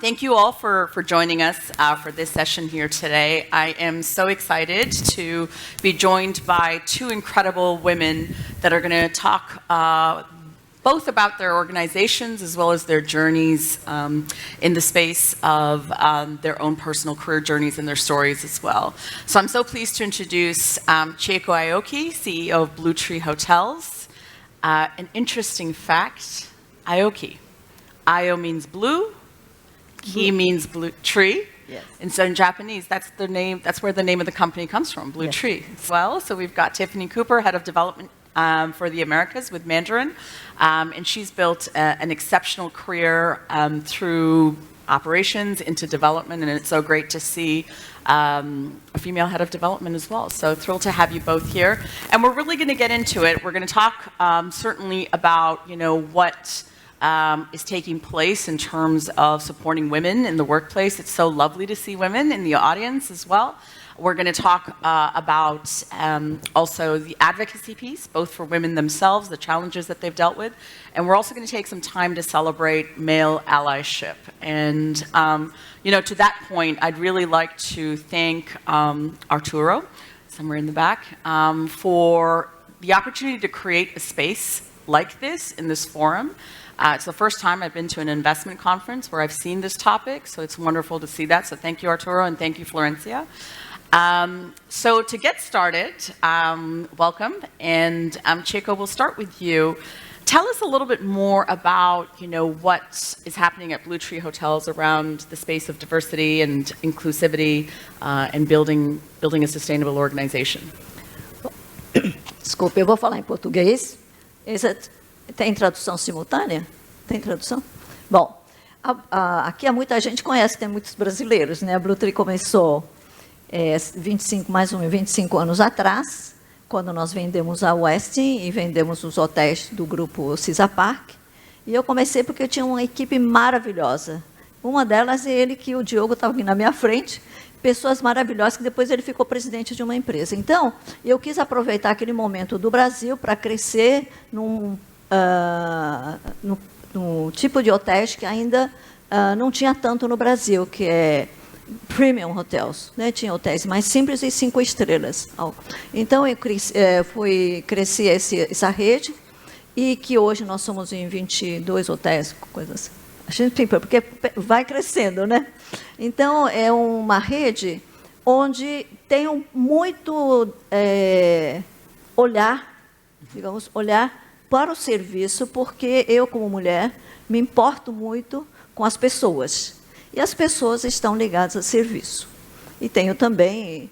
Thank you all for joining us for this session here today. I am so excited to be joined by two incredible women that are going to talk both about their organizations as well as their journeys in the space of their own personal career journeys and their stories as well. So I'm so pleased to introduce Chieko Aoki, CEO of Blue Tree Hotels. An interesting fact, Aoki. Ayo means blue, Ki means blue tree. Yes. And so in Japanese, that's the name. That's where the name of the company comes from, Blue Yes. Tree. As well, so we've got Tiffany Cooper, head of development for the Americas with Mandarin, and she's built an exceptional career through operations into development, and it's so great to see a female head of development as well. So thrilled to have you both here, and we're really going to get into it. We're going to talk certainly about what is taking place in terms of supporting women in the workplace. It's so lovely to see women in the audience as well. We're going to talk about also the advocacy piece, both for women themselves, the challenges that they've dealt with, and we're also going to take some time to celebrate male allyship. And to that point, I'd really like to thank Arturo, somewhere in the back, for the opportunity to create a space like this in this forum. It's the first time I've been to an investment conference where I've seen this topic, so it's wonderful to see that. So thank you, Arturo, and thank you, Florencia. So to get started, welcome, and Chieko, we'll start with you. Tell us a little bit more about, what is happening at Blue Tree Hotels around the space of diversity and inclusivity and building a sustainable organization. Desculpe, eu vou falar em português. Tem tradução simultânea? Tem tradução? Bom, aqui há muita gente conhece, tem muitos brasileiros, né? A Blue Tree começou 25 anos atrás, quando nós vendemos a Westin e vendemos os hotéis do grupo Cisa Park. E eu comecei porque eu tinha uma equipe maravilhosa. Uma delas é ele, que o Diogo estava aqui na minha frente, pessoas maravilhosas, que depois ele ficou presidente de uma empresa. Então, eu quis aproveitar aquele momento do Brasil para crescer no tipo de hotéis que ainda não tinha tanto no Brasil, que é premium hotels, né? Tinha hotéis mais simples e 5 estrelas. Então, eu cresci essa rede, e que hoje nós somos em 22 hotéis, coisas assim. Porque vai crescendo, né? Então, é uma rede onde tem muito olhar para o serviço, porque eu, como mulher, me importo muito com as pessoas. E as pessoas estão ligadas a serviço. E tenho também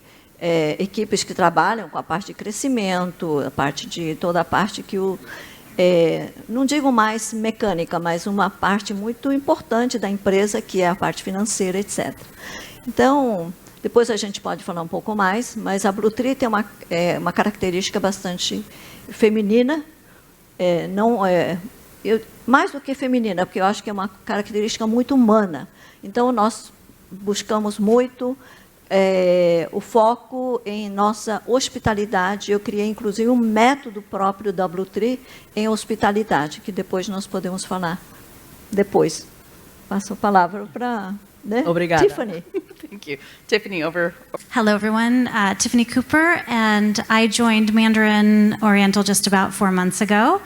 equipes que trabalham com a parte de crescimento, toda a parte que não digo mais mecânica, mas uma parte muito importante da empresa, que é a parte financeira, etc. Então, depois a gente pode falar um pouco mais, mas a Blue Tree tem uma característica bastante feminina, mais do que feminina, porque eu acho que é uma característica muito humana. Então, nós buscamos muito o foco em nossa hospitalidade. Eu criei, inclusive, um método próprio da Blue Tree em hospitalidade, que depois nós podemos falar depois. Passo a palavra para Obrigada. Tiffany. Thank you. Tiffany, over. Hello, everyone. Tiffany Cooper, and I joined Mandarin Oriental just about 4 months ago.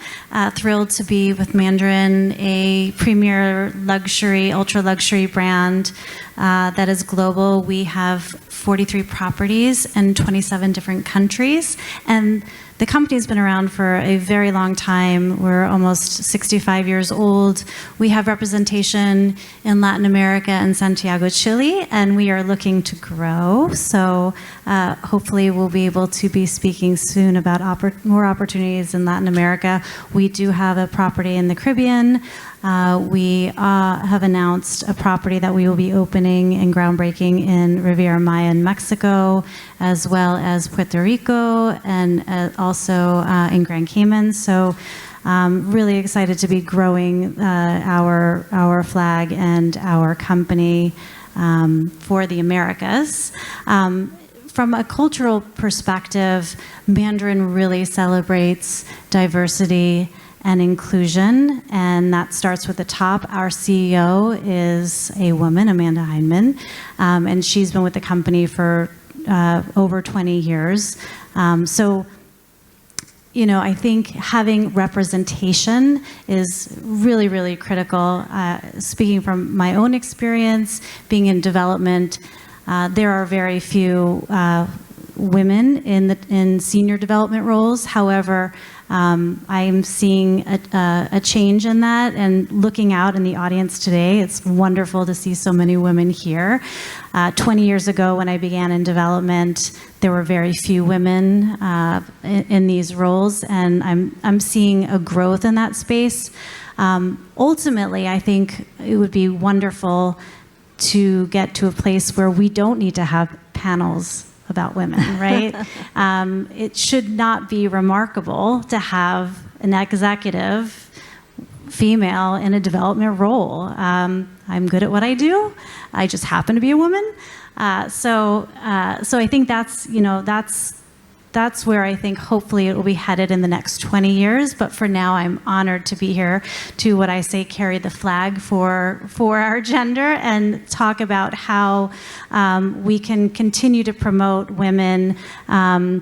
Thrilled to be with Mandarin, a premier luxury, ultra-luxury brand that is global. We have 43 properties in 27 different countries, and the company's been around for a very long time. We're almost 65 years old. We have representation in Latin America and Santiago, Chile, and we are looking to grow. So hopefully we'll be able to be speaking soon about more opportunities in Latin America. We do have a property in the Caribbean. We have announced a property that we will be opening and groundbreaking in Riviera Maya in Mexico, as well as Puerto Rico, and also in Grand Cayman. So really excited to be growing our flag and our company for the Americas. From a cultural perspective, Mandarin really celebrates diversity and inclusion, and that starts with the top. Our CEO is a woman, Amanda Heineman, and she's been with the company for over 20 years. So, you know, I think having representation is really, really critical. Speaking from my own experience, being in development, there are very few women in senior development roles. However, I'm seeing a change in that, and looking out in the audience today, it's wonderful to see so many women here. 20 years ago, when I began in development, there were very few women in these roles, and I'm seeing a growth in that space. Ultimately, I think it would be wonderful to get to a place where we don't need to have panels about women, right? It should not be remarkable to have an executive female in a development role. I'm good at what I do. I just happen to be a woman. So I think that's, you know, that's where I think hopefully it will be headed in the next 20 years. But for now, I'm honored to be here to, what I say, carry the flag for our gender and talk about how we can continue to promote women and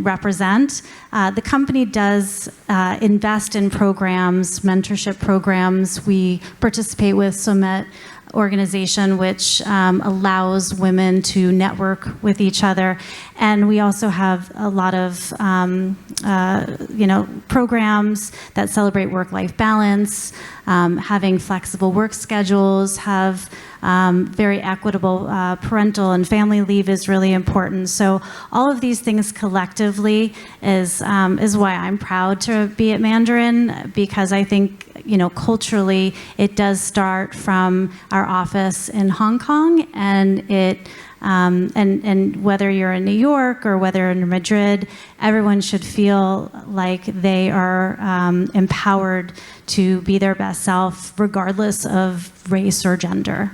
represent. The company does invest in programs, mentorship programs. We participate with Summit organization, which allows women to network with each other. And we also have a lot of programs that celebrate work-life balance, having flexible work schedules, have very equitable parental and family leave is really important. So all of these things collectively is why I'm proud to be at Mandarin, because I think, you know, culturally it does start from our office in Hong Kong, and it and whether you're in New York or whether you're in Madrid, everyone should feel like they are empowered to be their best self, regardless of race or gender.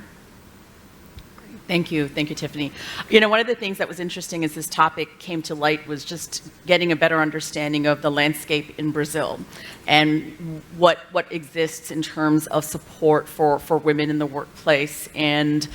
Thank you, Tiffany. You know, one of the things that was interesting as this topic came to light was just getting a better understanding of the landscape in Brazil and what exists in terms of support for women in the workplace. And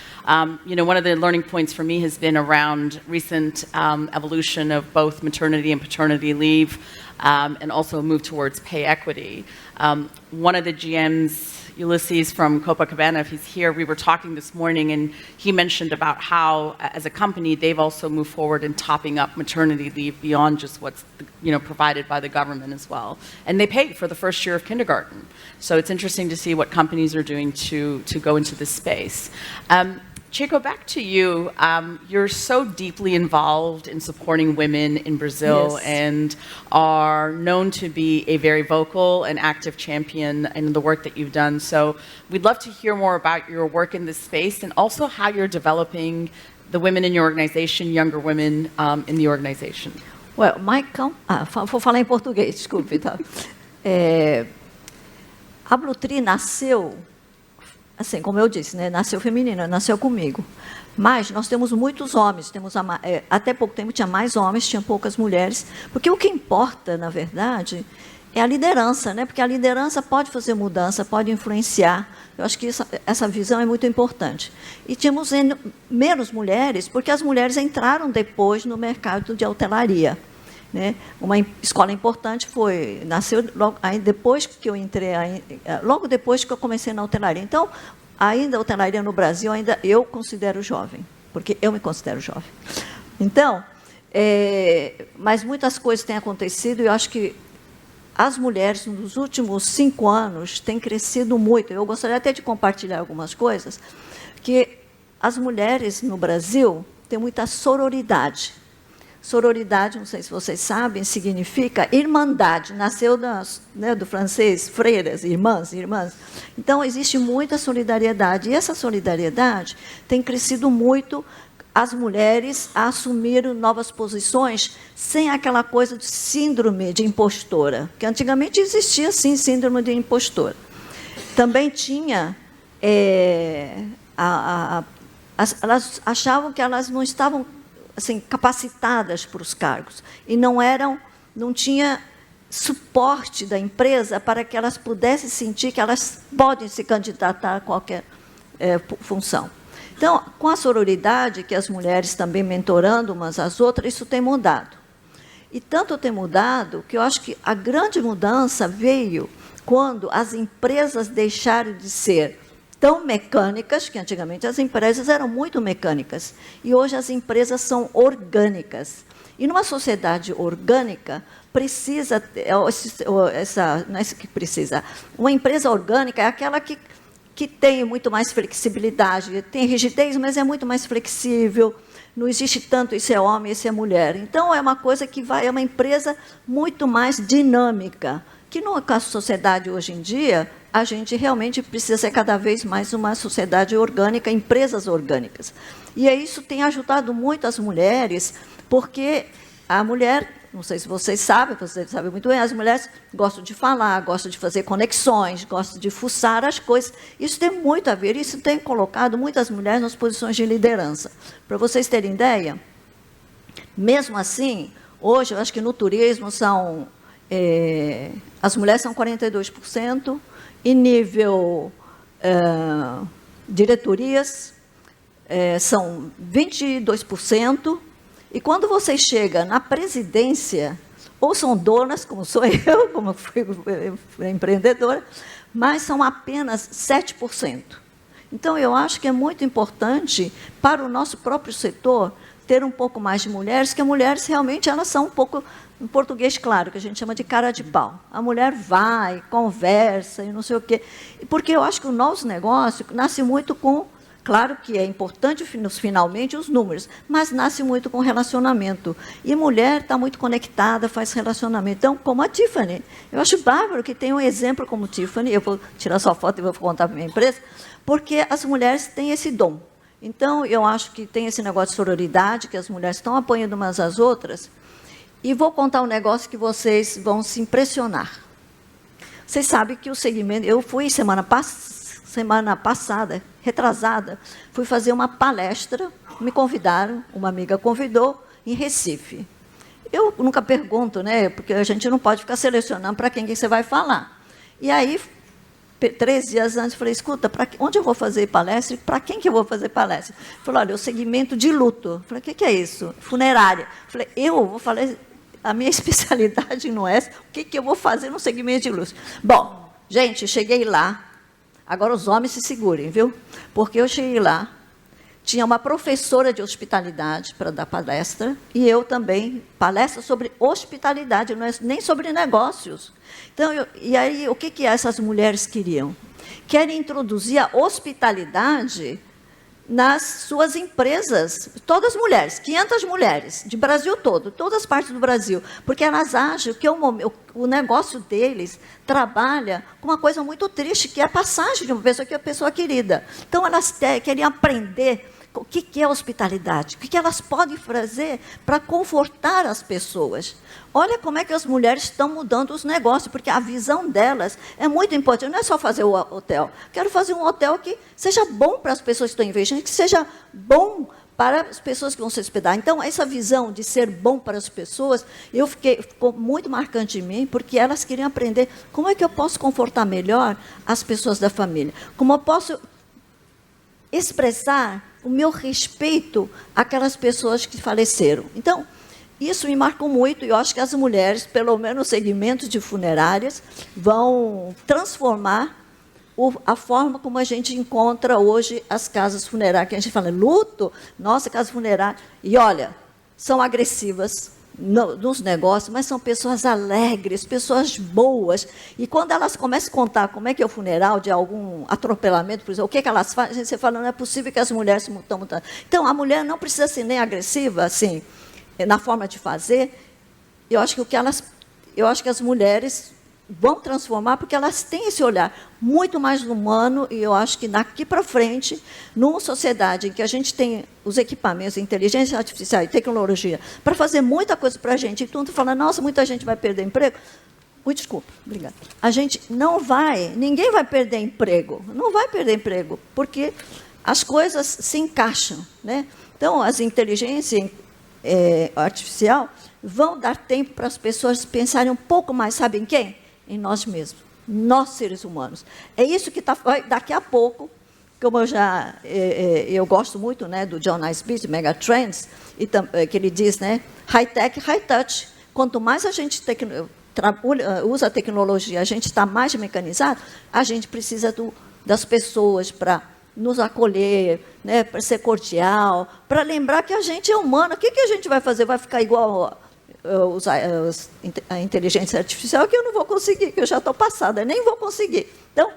you know, one of the learning points for me has been around recent evolution of both maternity and paternity leave, and also a move towards pay equity. One of the GMs, Ulysses from Copacabana, if he's here, we were talking this morning, and he mentioned about how, as a company, they've also moved forward in topping up maternity leave beyond just what's, you know, provided by the government as well. And they pay for the first year of kindergarten. So it's interesting to see what companies are doing to go into this space. Chico, back to you. You're so deeply involved in supporting women in Brazil, Yes. and are known to be a very vocal and active champion in the work that you've done. So we'd love to hear more about your work in this space, and also how you're developing the women in your organization, younger women in the organization. Well, vou falar em português, desculpe, tá? A Blutri nasceu, assim, como eu disse, né, nasceu feminina, nasceu comigo. Mas nós temos muitos homens, até pouco tempo tinha mais homens, tinha poucas mulheres, porque o que importa, na verdade, é a liderança, né? Porque a liderança pode fazer mudança, pode influenciar. Eu acho que essa visão é muito importante. E tínhamos menos mulheres, porque as mulheres entraram depois no mercado de hotelaria. Né? Uma escola importante nasceu logo, aí depois que eu entrei, logo depois que eu comecei na hotelaria. Então, ainda a hotelaria no Brasil, ainda eu considero jovem, porque eu me considero jovem. Então, mas muitas coisas têm acontecido, e eu acho que as mulheres, nos últimos 5 anos, têm crescido muito. Eu gostaria até de compartilhar algumas coisas, que as mulheres no Brasil têm muita sororidade. Sororidade, não sei se vocês sabem, significa irmandade. Nasceu do francês, freiras, irmãs. Então, existe muita solidariedade. E essa solidariedade tem crescido muito, as mulheres assumiram novas posições sem aquela coisa de síndrome de impostora, que antigamente existia, sim, síndrome de impostora. Também tinha... elas achavam que elas não estavam assim, capacitadas para os cargos, e não tinha suporte da empresa para que elas pudessem sentir que elas podem se candidatar a qualquer função. Então, com a sororidade, que as mulheres também mentorando umas às outras, isso tem mudado. E tanto tem mudado que eu acho que a grande mudança veio quando as empresas deixaram de ser tão mecânicas, que antigamente as empresas eram muito mecânicas, e hoje as empresas são orgânicas. E numa sociedade orgânica, precisa, não é isso que precisa, uma empresa orgânica é aquela que tem muito mais flexibilidade, tem rigidez, mas é muito mais flexível, não existe tanto esse é homem, esse é mulher. Então, é uma coisa que é uma empresa muito mais dinâmica, que na sociedade hoje em dia, a gente realmente precisa ser cada vez mais uma sociedade orgânica, empresas orgânicas. E isso tem ajudado muito as mulheres, porque a mulher, não sei se vocês sabem muito bem, as mulheres gostam de falar, gostam de fazer conexões, gostam de fuçar as coisas. Isso tem muito a ver, isso tem colocado muitas mulheres nas posições de liderança. Para vocês terem ideia, mesmo assim, hoje, eu acho que no turismo as mulheres são 42%, e nível diretorias são 22%, e quando você chega na presidência, ou são donas, como sou eu, como fui empreendedora, mas são apenas 7%. Então, eu acho que é muito importante para o nosso próprio setor ter um pouco mais de mulheres, que as mulheres realmente elas são um pouco, em português, claro, que a gente chama de cara de pau. A mulher vai, conversa e não sei o quê. Porque eu acho que o nosso negócio nasce muito com, claro que é importante finalmente os números, mas nasce muito com relacionamento. E mulher está muito conectada, faz relacionamento. Então, como a Tiffany, eu acho bárbaro que tem um exemplo como Tiffany, eu vou tirar sua foto e vou contar para a minha empresa, porque as mulheres têm esse dom. Então, eu acho que tem esse negócio de sororidade, que as mulheres estão apoiando umas às outras, e vou contar um negócio que vocês vão se impressionar. Vocês sabem que o segmento... Eu fui semana passada, retrasada, fui fazer uma palestra, me convidaram, uma amiga convidou, em Recife. Eu nunca pergunto, né, porque a gente não pode ficar selecionando para quem que você vai falar. E aí, 3 dias antes, falei, escuta, onde eu vou fazer palestra e para quem que eu vou fazer palestra? Falei, olha, o segmento de luto. Falei, o que é isso? Funerária. Falei, eu vou falar, a minha especialidade não é essa, o que eu vou fazer no segmento de luto? Bom, gente, cheguei lá, agora os homens se segurem, viu? Porque eu cheguei lá, tinha uma professora de hospitalidade para dar palestra, e eu também, palestra sobre hospitalidade, não é nem sobre negócios. Então, e aí, o que essas mulheres queriam? Querem introduzir a hospitalidade nas suas empresas, todas mulheres, 500 mulheres, de Brasil todo, todas as partes do Brasil, porque elas acham que o negócio deles trabalha com uma coisa muito triste, que é a passagem de uma pessoa que é uma pessoa querida. Então, elas queriam aprender o que é hospitalidade, o que elas podem fazer para confortar as pessoas. Olha como é que as mulheres estão mudando os negócios, porque a visão delas é muito importante. Não é só fazer o hotel. Quero fazer um hotel que seja bom para as pessoas que estão investindo, que seja bom para as pessoas que vão se hospedar. Então, essa visão de ser bom para as pessoas, ficou muito marcante em mim, porque elas queriam aprender como é que eu posso confortar melhor as pessoas da família, como eu posso expressar o meu respeito àquelas pessoas que faleceram. Então, isso me marcou muito, e eu acho que as mulheres, pelo menos no segmento de funerárias, vão transformar a forma como a gente encontra hoje as casas funerárias, que a gente fala, luto, nossa, casa funerária. E, olha, são agressivas nos negócios, mas são pessoas alegres, pessoas boas. E quando elas começam a contar como é que é o funeral de algum atropelamento, por exemplo, o que elas fazem, você fala, não é possível que as mulheres estão mudando. Então, a mulher não precisa ser nem agressiva, assim, na forma de fazer. Eu acho que as mulheres vão transformar, porque elas têm esse olhar muito mais humano, e eu acho que daqui para frente, numa sociedade em que a gente tem os equipamentos, inteligência artificial e tecnologia, para fazer muita coisa para a gente, e todo mundo fala, nossa, muita gente vai perder emprego. Desculpa, obrigada. A gente ninguém vai perder emprego, não vai perder emprego, porque as coisas se encaixam, né? Então, as inteligências artificial, vão dar tempo para as pessoas pensarem um pouco mais, sabem quem? Em nós mesmos, nós seres humanos. É isso que daqui a pouco, como eu gosto muito, né, do John Naisbitt, Megatrends, que ele diz, né, high tech, high touch. Quanto mais a gente usa a tecnologia, a gente está mais mecanizado, a gente precisa das pessoas para nos acolher, né, para ser cordial, para lembrar que a gente é humano. O que a gente vai fazer? Vai ficar igual a inteligência artificial, que eu não vou conseguir, que eu já estou passada, nem vou conseguir. Então,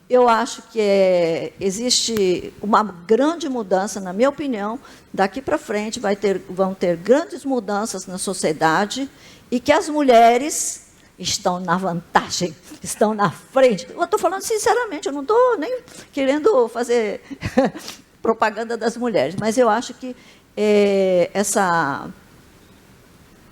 eu acho que existe uma grande mudança, na minha opinião, daqui para frente vão ter grandes mudanças na sociedade e que as mulheres estão na vantagem, estão na frente. Eu estou falando sinceramente, eu não estou nem querendo fazer propaganda das mulheres, mas eu acho que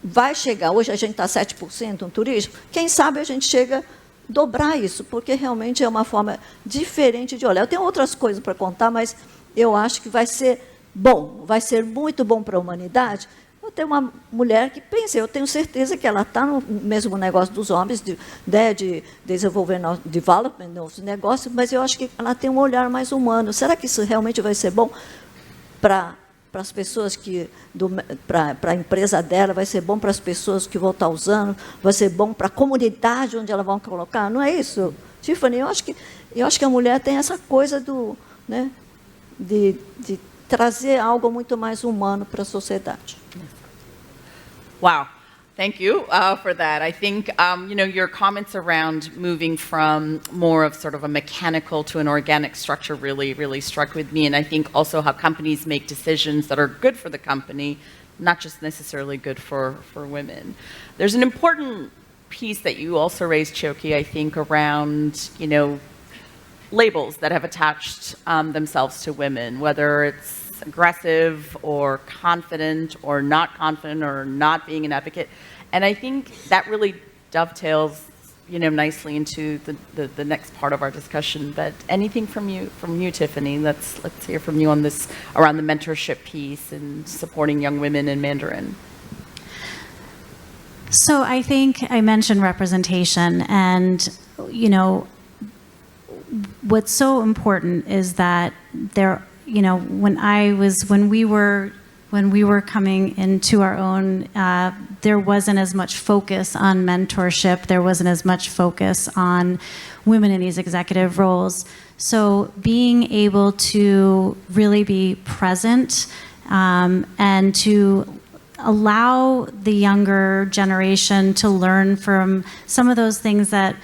vai chegar, hoje a gente está 7% no turismo, quem sabe a gente chega a dobrar isso, porque realmente é uma forma diferente de olhar. Eu tenho outras coisas para contar, mas eu acho que vai ser bom, vai ser muito bom para a humanidade. Eu tenho uma mulher que pensa, eu tenho certeza que ela está no mesmo negócio dos homens, de desenvolver development, novos negócios, mas eu acho que ela tem um olhar mais humano. Será que isso realmente vai ser bom para as pessoas para a empresa dela, vai ser bom para as pessoas que vão estar usando, vai ser bom para a comunidade onde elas vão colocar? Não é isso, Tiffany? Eu acho que a mulher tem essa coisa né, de trazer algo muito mais humano para a sociedade. Wow. Thank you for that. I think, your comments around moving from more of sort of a mechanical to an organic structure really, really struck with me. And I think also how companies make decisions that are good for the company, not just necessarily good for women. There's an important piece that you also raised, Chioke, I think, around, labels that have attached themselves to women, whether it's aggressive or confident or not being an advocate. And I think that really dovetails, nicely into the next part of our discussion. But anything from you, Tiffany? Let's hear from you on this, around the mentorship piece and supporting young women in Mandarin. So I think I mentioned representation, and what's so important is that when we were coming into our own, there wasn't as much focus on mentorship. There wasn't as much focus on women in these executive roles. So being able to really be present and to allow the younger generation to learn from some of those things that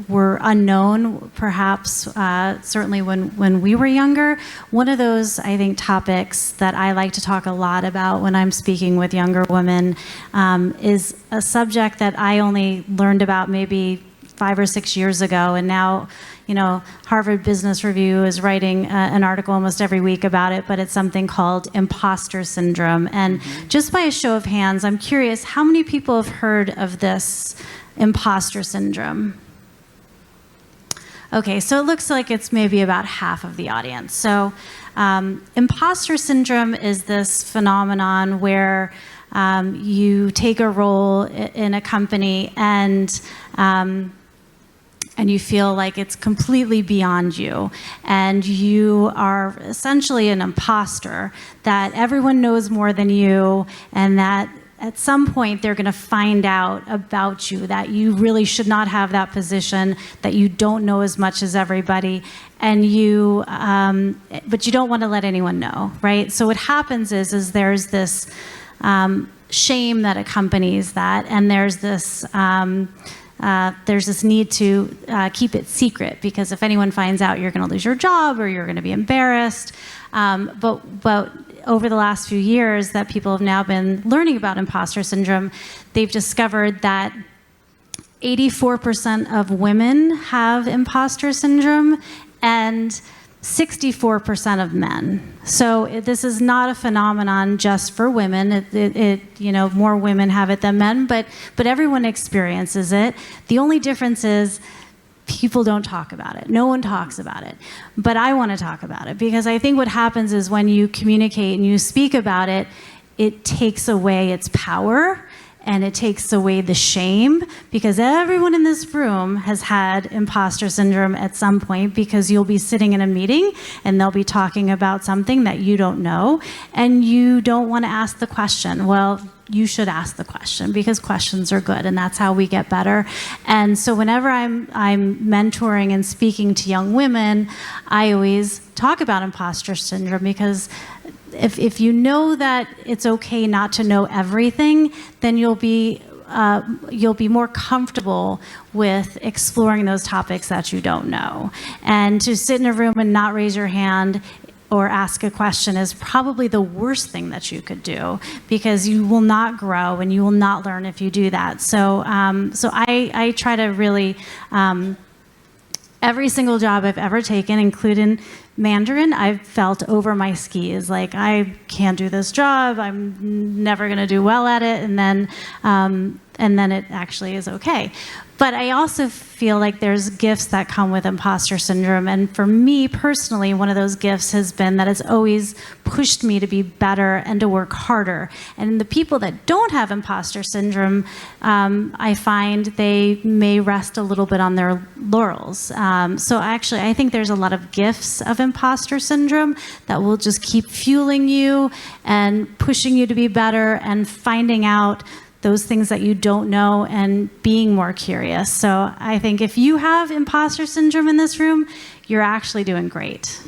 were unknown, perhaps, certainly when we were younger. One of those, I think, topics that I like to talk a lot about when I'm speaking with younger women is a subject that I only learned about maybe 5 or 6 years ago, and now, Harvard Business Review is writing an article almost every week about it, but it's something called imposter syndrome. And just by a show of hands, I'm curious, how many people have heard of this imposter syndrome? Okay, so it looks like it's maybe about half of the audience. So imposter syndrome is this phenomenon where you take a role in a company and you feel like it's completely beyond you, and you are essentially an imposter, that everyone knows more than you, and that at some point they're going to find out about you, that you really should not have that position, that you don't know as much as everybody, and but you don't want to let anyone know, right? So what happens is there's this shame that accompanies that, and there's this need to keep it secret, because if anyone finds out, you're going to lose your job or you're going to be embarrassed. But over the last few years that people have now been learning about imposter syndrome, they've discovered that 84% of women have imposter syndrome and 64% of men. So this is not a phenomenon just for women. More women have it than men, but everyone experiences it. The only difference is people don't talk about it. No one talks about it. But I want to talk about it, because I think what happens is when you communicate and you speak about it, it takes away its power and it takes away the shame, because everyone in this room has had imposter syndrome at some point, because you'll be sitting in a meeting and they'll be talking about something that you don't know and you don't want to ask the question. Well, you should ask the question, because questions are good, and that's how we get better. And so whenever I'm mentoring and speaking to young women, I always talk about imposter syndrome, because if you know that it's okay not to know everything, then you'll be more comfortable with exploring those topics that you don't know. And to sit in a room and not raise your hand or ask a question is probably the worst thing that you could do, because you will not grow and you will not learn if you do that. So, I try to really, every single job I've ever taken, including Mandarin, I've felt over my skis. Like, I can't do this job. I'm never going to do well at it. And then it actually is okay. But I also feel like there's gifts that come with imposter syndrome. And for me personally, one of those gifts has been that it's always pushed me to be better and to work harder. And the people that don't have imposter syndrome, I find they may rest a little bit on their laurels. So actually, I think there's a lot of gifts of imposter syndrome that will just keep fueling you and pushing you to be better and finding out those things that you don't know and being more curious. So I think if you have imposter syndrome in this room, you're actually doing great.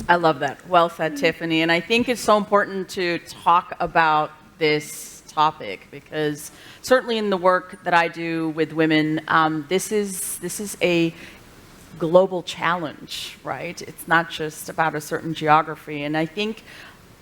I love that. Well said, Tiffany. And I think it's so important to talk about this topic, because certainly in the work that I do with women, this is a global challenge, right? It's not just about a certain geography. And I think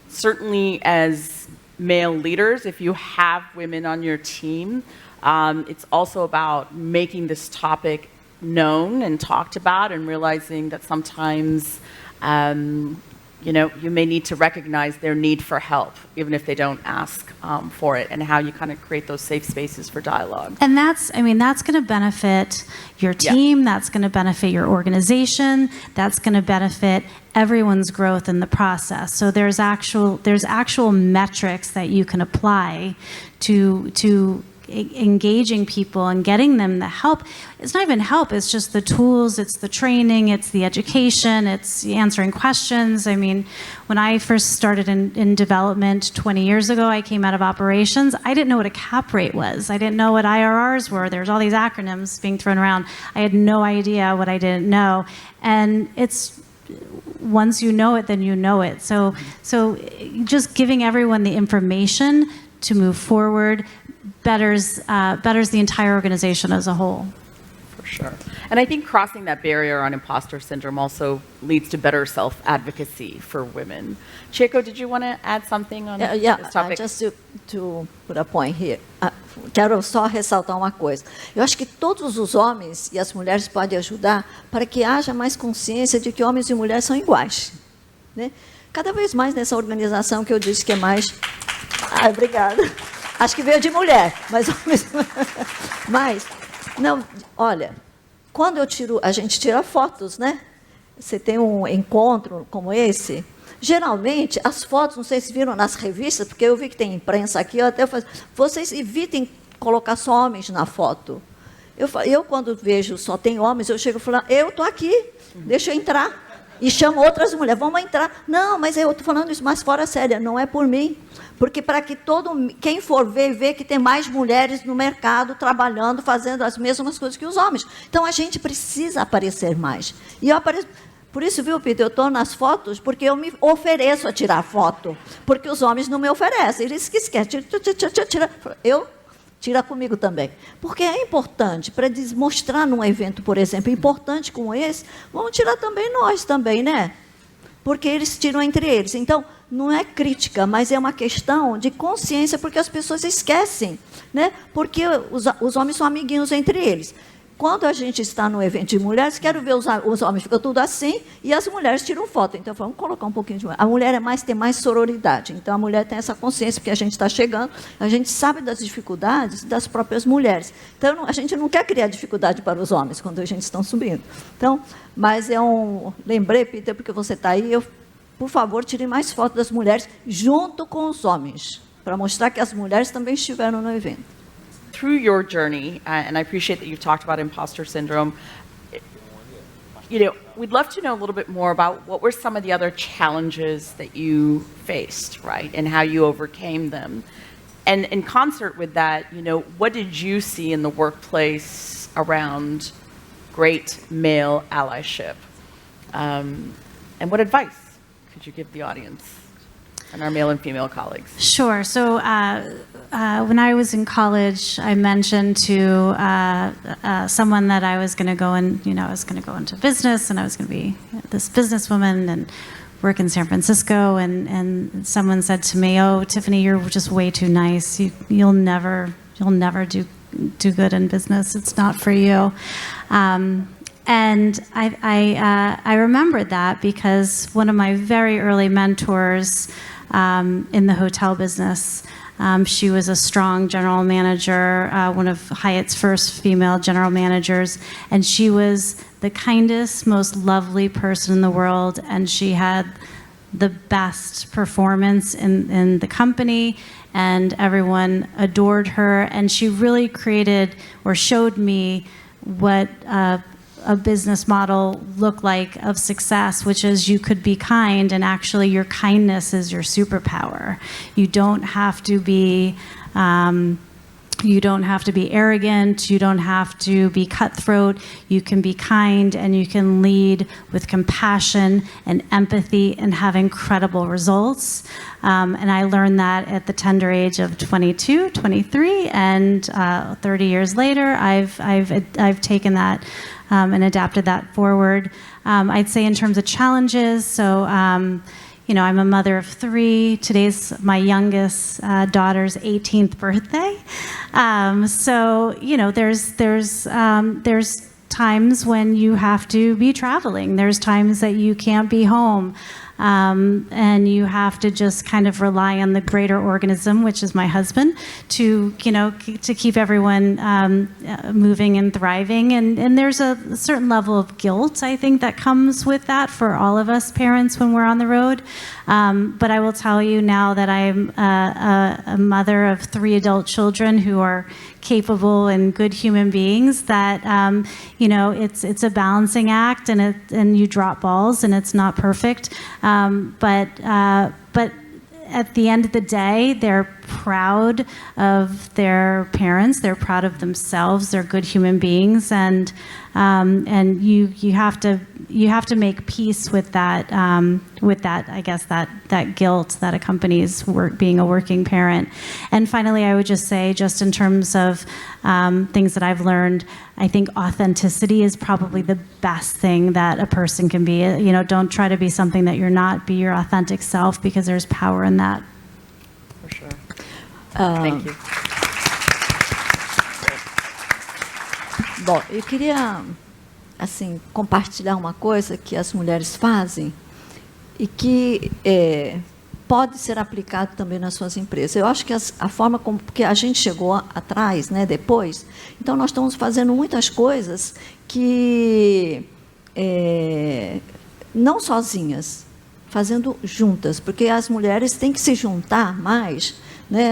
certainly as male leaders, if you have women on your team, it's also about making this topic known and talked about, and realizing that sometimes you may need to recognize their need for help, even if they don't ask for it, and how you kind of create those safe spaces for dialogue. And that's going to benefit your team, that's going to benefit your organization, that's going to benefit everyone's growth in the process. So there's actual metrics that you can apply to engaging people and getting them the help. It's not even help, it's just the tools, it's the training, it's the education, it's answering questions. I mean, when I first started in development 20 years ago, I came out of operations. I didn't know what a cap rate was. I didn't know what IRRs were. There's all these acronyms being thrown around. I had no idea what I didn't know. And it's, once you know it, then you know it. So just giving everyone the information to move forward betters the entire organization as a whole. For sure. And I think crossing that barrier on imposter syndrome also leads to better self-advocacy for women. Chieko, did you want to add something on this topic? Just to put a point here. Quero só ressaltar uma coisa. Eu acho que todos os homens e as mulheres podem ajudar para que haja mais consciência de que homens e mulheres são iguais, né? Cada vez mais nessa organização que eu disse que é mais... obrigada. Acho que veio de mulher, mas não, olha, quando a gente tira fotos, né? Você tem um encontro como esse, geralmente as fotos, não sei se viram nas revistas, porque eu vi que tem imprensa aqui, eu até falei, vocês evitem colocar só homens na foto. Eu quando vejo só tem homens, eu chego e falo, eu estou aqui, deixa eu entrar. E chamo outras mulheres, vamos entrar. Não, mas eu estou falando isso mais fora séria, não é por mim. Porque para que quem for ver que tem mais mulheres no mercado, trabalhando, fazendo as mesmas coisas que os homens. Então, a gente precisa aparecer mais. E eu apareço... Por isso, viu, Peter, eu estou nas fotos porque eu me ofereço a tirar foto. Porque os homens não me oferecem. Eles que esquecem. Tira comigo também. Porque é importante, para mostrar num evento, por exemplo, importante como esse, vamos tirar também nós também, né? Porque eles tiram entre eles. Então, não é crítica, mas é uma questão de consciência, porque as pessoas esquecem, né? Porque os homens são amiguinhos entre eles. Quando a gente está no evento de mulheres, quero ver os homens ficam tudo assim e as mulheres tiram foto. Então, vamos colocar um pouquinho de mulher. A mulher tem mais sororidade. Então, a mulher tem essa consciência, porque a gente está chegando, a gente sabe das dificuldades das próprias mulheres. Então, a gente não quer criar dificuldade para os homens quando a gente está subindo. Então, mas lembrei, Peter, porque você está aí, eu por favor, tirem mais fotos das mulheres junto com os homens, para mostrar que as mulheres também estiveram no evento. Through your journey, and I appreciate that you've talked about imposter syndrome, we'd love to know a little bit more about what were some of the other challenges that you faced, right, and how you overcame them. And in concert with that, what did you see in the workplace around great male allyship? And what advice could you give the audience and our male and female colleagues? Sure. So when I was in college, I mentioned to someone that I was going to go I was going to go into business, and I was going to be this businesswoman and work in San Francisco. And someone said to me, "Oh, Tiffany, you're just way too nice. You'll never do good in business. It's not for you." And I remembered that because one of my very early mentors in the hotel business, she was a strong general manager, one of Hyatt's first female general managers, and she was the kindest, most lovely person in the world, and she had the best performance in the company, and everyone adored her, and she really created or showed me what a business model look like of success, which is you could be kind, and actually your kindness is your superpower. You don't have to be arrogant, you don't have to be cutthroat, you can be kind, and you can lead with compassion and empathy and have incredible results. And I learned that at the tender age of 22, 23, and 30 years later, I've taken that and adapted that forward. I'd say in terms of challenges, so I'm a mother of 3. Today's my youngest daughter's 18th birthday. So there's times when you have to be traveling. There's times that you can't be home. And you have to just kind of rely on the greater organism, which is my husband, to keep everyone moving and thriving. And there's a certain level of guilt, I think, that comes with that for all of us parents when we're on the road. But I will tell you now that I'm a mother of 3 adult children who are capable and good human beings, that it's a balancing act, and you drop balls, and it's not perfect. But at the end of the day, they're proud of their parents. They're proud of themselves. They're good human beings, and you have to make peace with that. I guess that guilt that accompanies being a working parent. And finally, I would just say, just in terms of things that I've learned, I think authenticity is probably the best thing that a person can be. Don't try to be something that you're not. Be your authentic self, because there's power in that. For sure. Thank you. Bom, eu queria compartilhar uma coisa que as mulheres fazem e que pode ser aplicado também nas suas empresas. Eu acho que a forma como que a gente chegou atrás, depois, então nós estamos fazendo muitas coisas que não sozinhas, fazendo juntas, porque as mulheres têm que se juntar mais,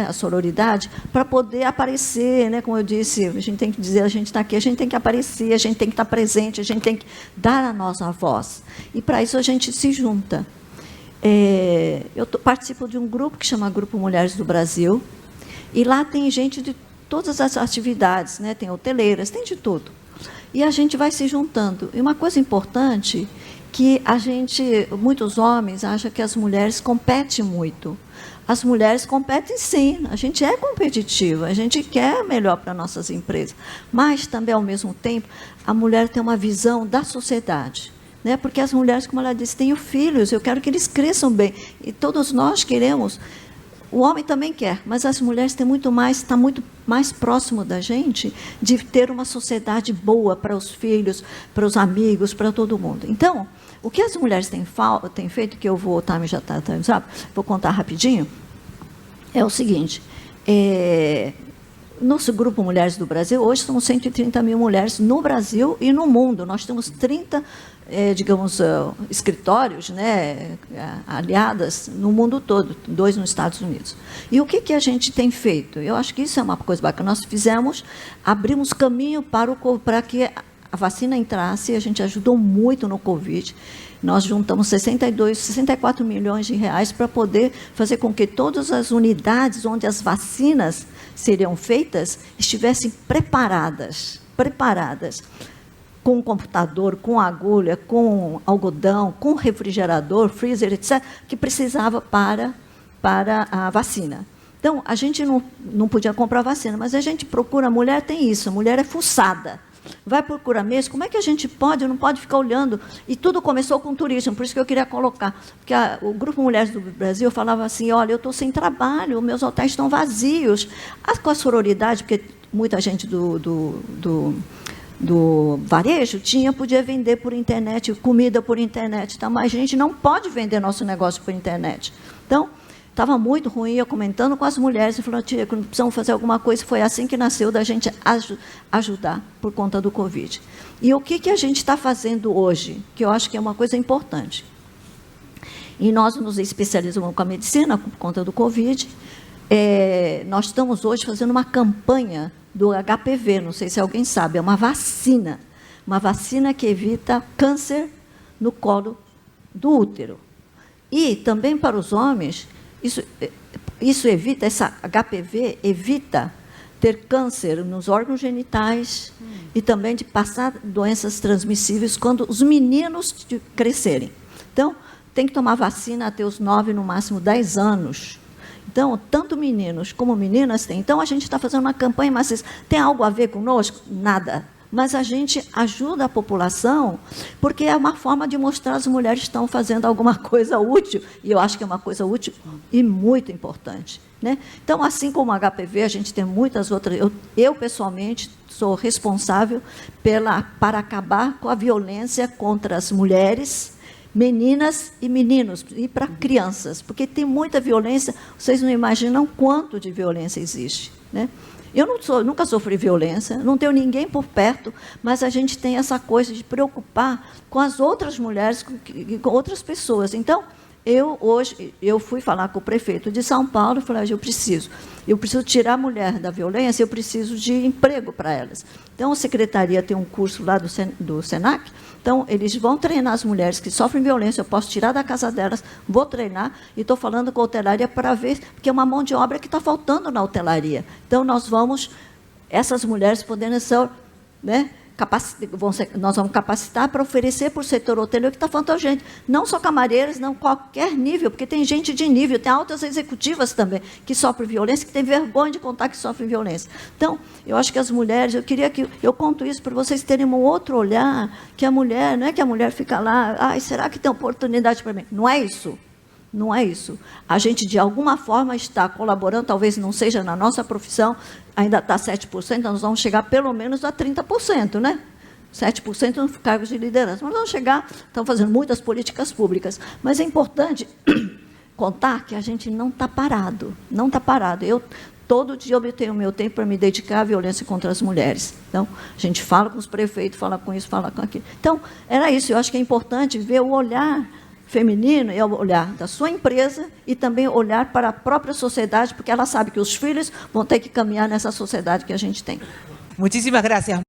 a sororidade, para poder aparecer, como eu disse, a gente tem que dizer, a gente está aqui, a gente tem que aparecer, a gente tem que estar presente, a gente tem que dar a nossa voz. E, para isso, a gente se junta. Eu participo de um grupo que chama Grupo Mulheres do Brasil, e lá tem gente de todas as atividades, tem hoteleiras, tem de tudo. E a gente vai se juntando. E uma coisa importante, que muitos homens acham que as mulheres competem muito. As mulheres competem, sim, a gente é competitiva, a gente quer melhor para nossas empresas, mas também, ao mesmo tempo, a mulher tem uma visão da sociedade, porque as mulheres, como ela disse, têm filhos, eu quero que eles cresçam bem, e todos nós queremos, o homem também quer, mas as mulheres têm está muito mais próximo da gente, de ter uma sociedade boa para os filhos, para os amigos, para todo mundo. Então, o que as mulheres têm feito, que eu vou, já está, vou contar rapidinho, é o seguinte, Nosso Grupo Mulheres do Brasil, hoje somos 130 mil mulheres no Brasil e no mundo. Nós temos 30, escritórios, né, aliadas no mundo todo, 2 nos Estados Unidos. E o que a gente tem feito? Eu acho que isso é uma coisa bacana. Nós abrimos caminho para que a vacina entrasse, a gente ajudou muito no Covid. Nós juntamos 64 milhões de reais para poder fazer com que todas as unidades onde as vacinas seriam feitas estivessem preparadas, com computador, com agulha, com algodão, com refrigerador, freezer, etc., que precisava para a vacina. Então, a gente não podia comprar vacina, mas a gente procura, a mulher tem isso, a mulher é fuçada. Vai procurar mesmo, como é que a gente não pode ficar olhando? E tudo começou com turismo, por isso que eu queria colocar. Porque o Grupo Mulheres do Brasil falava assim, olha, eu estou sem trabalho, meus hotéis estão vazios. Com a sororidade, porque muita gente do varejo podia vender por internet, comida por internet, tá? Mas a gente não pode vender nosso negócio por internet. Então, estava muito ruim, eu comentando com as mulheres, e falando, tia, precisamos fazer alguma coisa. Foi assim que nasceu da gente ajudar por conta do Covid. E o que a gente está fazendo hoje, que eu acho que é uma coisa importante. E nós nos especializamos com a medicina por conta do Covid. Nós estamos hoje fazendo uma campanha do HPV, não sei se alguém sabe, é uma vacina que evita câncer no colo do útero. E também para os homens, essa HPV evita ter câncer nos órgãos genitais e também de passar doenças transmissíveis quando os meninos crescerem. Então, tem que tomar vacina até os 9, no máximo 10 anos. Então, tanto meninos como meninas têm. Então, a gente está fazendo uma campanha, mas tem algo a ver conosco? Nada. Mas a gente ajuda a população, porque é uma forma de mostrar que as mulheres estão fazendo alguma coisa útil, e eu acho que é uma coisa útil e muito importante, né? Então, assim como a HPV, a gente tem muitas outras. Eu pessoalmente, sou responsável para acabar com a violência contra as mulheres, meninas e meninos, e para crianças, porque tem muita violência, vocês não imaginam quanto de violência existe, né? Eu nunca sofri violência, não tenho ninguém por perto, mas a gente tem essa coisa de preocupar com as outras mulheres, com outras pessoas. Então, hoje fui falar com o prefeito de São Paulo e falei, eu preciso tirar a mulher da violência, eu preciso de emprego para elas. Então, a secretaria tem um curso lá do SENAC, então, eles vão treinar as mulheres que sofrem violência, eu posso tirar da casa delas, vou treinar, e estou falando com a hotelaria para ver, porque é uma mão de obra que está faltando na hotelaria. Então, essas mulheres podendo ser, né, nós vamos capacitar para oferecer para o setor hoteleiro que está faltando gente. Não só camareiras, não, qualquer nível, porque tem gente de nível, tem altas executivas também que sofrem violência, que tem vergonha de contar que sofrem violência. Então, eu acho que as mulheres, eu conto isso para vocês terem um outro olhar, que a mulher, não é que a mulher fica lá, será que tem oportunidade para mim? Não é isso. Não é isso. A gente, de alguma forma, está colaborando, talvez não seja na nossa profissão, ainda está 7%, nós vamos chegar pelo menos a 30%, né? 7% nos cargos de liderança. Mas vamos chegar, estamos fazendo muitas políticas públicas. Mas é importante contar que a gente não está parado. Não está parado. Todo dia eu tenho o meu tempo para me dedicar à violência contra as mulheres. Então, a gente fala com os prefeitos, fala com isso, fala com aquilo. Então, era isso. Eu acho que é importante ver o olhar feminino, é o olhar da sua empresa e também olhar para a própria sociedade, porque ela sabe que os filhos vão ter que caminhar nessa sociedade que a gente tem. Muchísimas gracias.